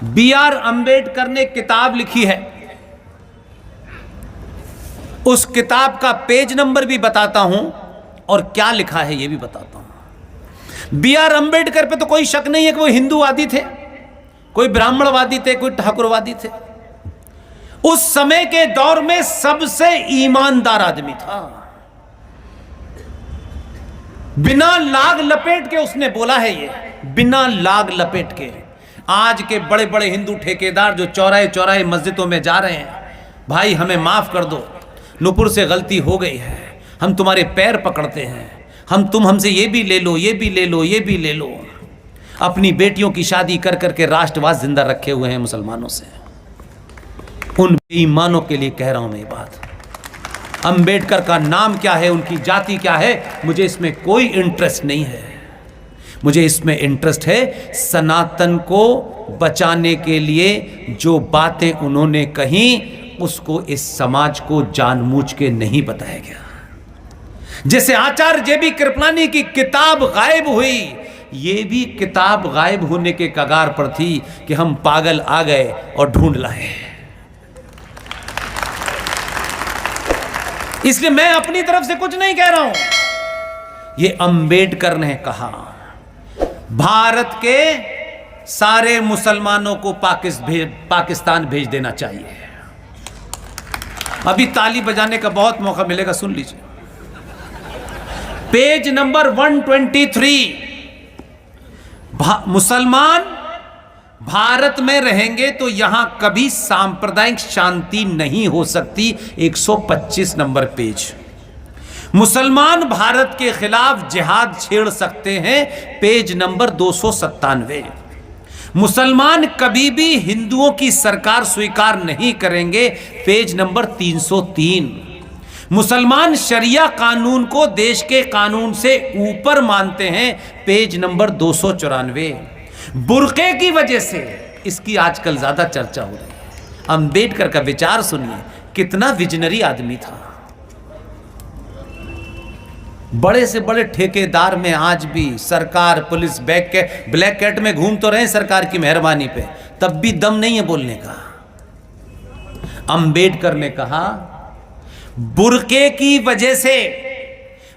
B.R. Ambedkar ने किताब लिखी है, उस किताब का पेज नंबर भी बताता हूं और क्या लिखा है यह भी बताता हूं। B.R. अंबेडकर पे तो कोई शक नहीं है कि वो हिंदूवादी थे, कोई ब्राह्मणवादी थे, कोई ठाकुरवादी थे। उस समय के दौर में सबसे ईमानदार आदमी था। बिना लाग लपेट के उसने बोला है, ये बिना लाग लपेट के। आज के बड़े बड़े हिंदू ठेकेदार जो चौराहे चौराहे मस्जिदों में जा रहे हैं, भाई हमें माफ कर दो, नुपुर से गलती हो गई है, हम तुम्हारे पैर पकड़ते हैं, तुम हमसे ये भी ले लो, ये भी ले लो, ये भी ले लो। अपनी बेटियों की शादी कर करके राष्ट्रवाद जिंदा रखे हुए हैं मुसलमानों से। उन बेईमानों के लिए कह रहा हूं मैं ये बात। अंबेडकर का नाम क्या है, उनकी जाति क्या है, मुझे इसमें कोई इंटरेस्ट नहीं है। मुझे इसमें इंटरेस्ट है सनातन को बचाने के लिए जो बातें उन्होंने कही, उसको इस समाज को जानबूझ के नहीं बताया गया। जैसे आचार्य जे.बी. कृपलानी की किताब गायब हुई, ये भी किताब गायब होने के कगार पर थी कि हम पागल आ गए और ढूंढ लाए। इसलिए मैं अपनी तरफ से कुछ नहीं कह रहा हूं, ये अंबेडकर ने कहा। भारत के सारे मुसलमानों को पाकिस्तान भेज देना चाहिए। अभी ताली बजाने का बहुत मौका मिलेगा, सुन लीजिए। पेज नंबर 123, मुसलमान भारत में रहेंगे तो यहां कभी सांप्रदायिक शांति नहीं हो सकती। 125 नंबर पेज। मुसलमान भारत के खिलाफ जिहाद छेड़ सकते हैं, पेज नंबर 297। मुसलमान कभी भी हिंदुओं की सरकार स्वीकार नहीं करेंगे, पेज नंबर 303। मुसलमान शरिया कानून को देश के कानून से ऊपर मानते हैं, पेज नंबर 294। बुर्के की वजह से इसकी आजकल ज्यादा चर्चा हो रही है। अंबेडकर का विचार सुनिए, कितना विजनरी आदमी था। बड़े से बड़े ठेकेदार में आज भी सरकार, पुलिस ब्लैक कैट में घूम तो रहे सरकार की मेहरबानी पे, तब भी दम नहीं है बोलने का। अंबेडकर ने कहा बुर्के की वजह से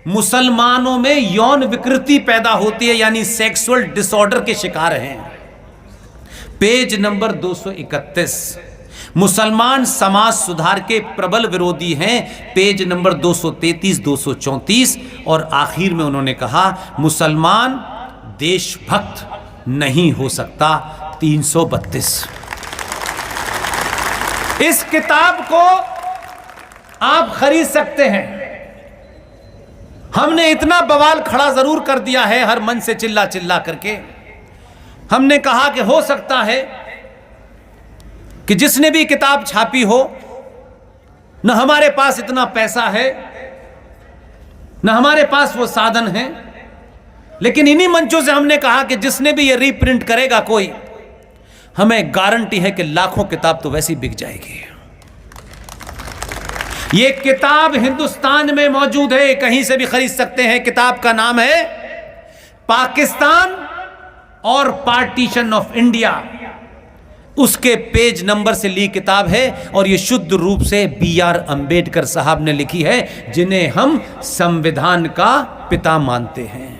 मुसलमानों में यौन विकृति पैदा होती है, यानी सेक्सुअल डिसऑर्डर के शिकार हैं, पेज नंबर 231। मुसलमान समाज सुधार के प्रबल विरोधी हैं, पेज नंबर 233, 234। और आखिर में उन्होंने कहा मुसलमान देशभक्त नहीं हो सकता, 332। इस किताब को आप खरीद सकते हैं। हमने इतना बवाल खड़ा जरूर कर दिया है हर मन से चिल्ला चिल्ला करके। हमने कहा कि हो सकता है कि जिसने भी किताब छापी हो, न हमारे पास इतना पैसा है, न हमारे पास वो साधन है, लेकिन इन्हीं मंचों से हमने कहा कि जिसने भी ये रीप्रिंट करेगा कोई, हमें गारंटी है कि लाखों किताब तो वैसे ही बिक जाएगी। ये किताब हिंदुस्तान में मौजूद है, कहीं से भी खरीद सकते हैं। किताब का नाम है पाकिस्तान और पार्टीशन ऑफ इंडिया। उसके पेज नंबर से ली किताब है और ये शुद्ध रूप से B.R. अंबेडकर साहब ने लिखी है, जिन्हें हम संविधान का पिता मानते हैं।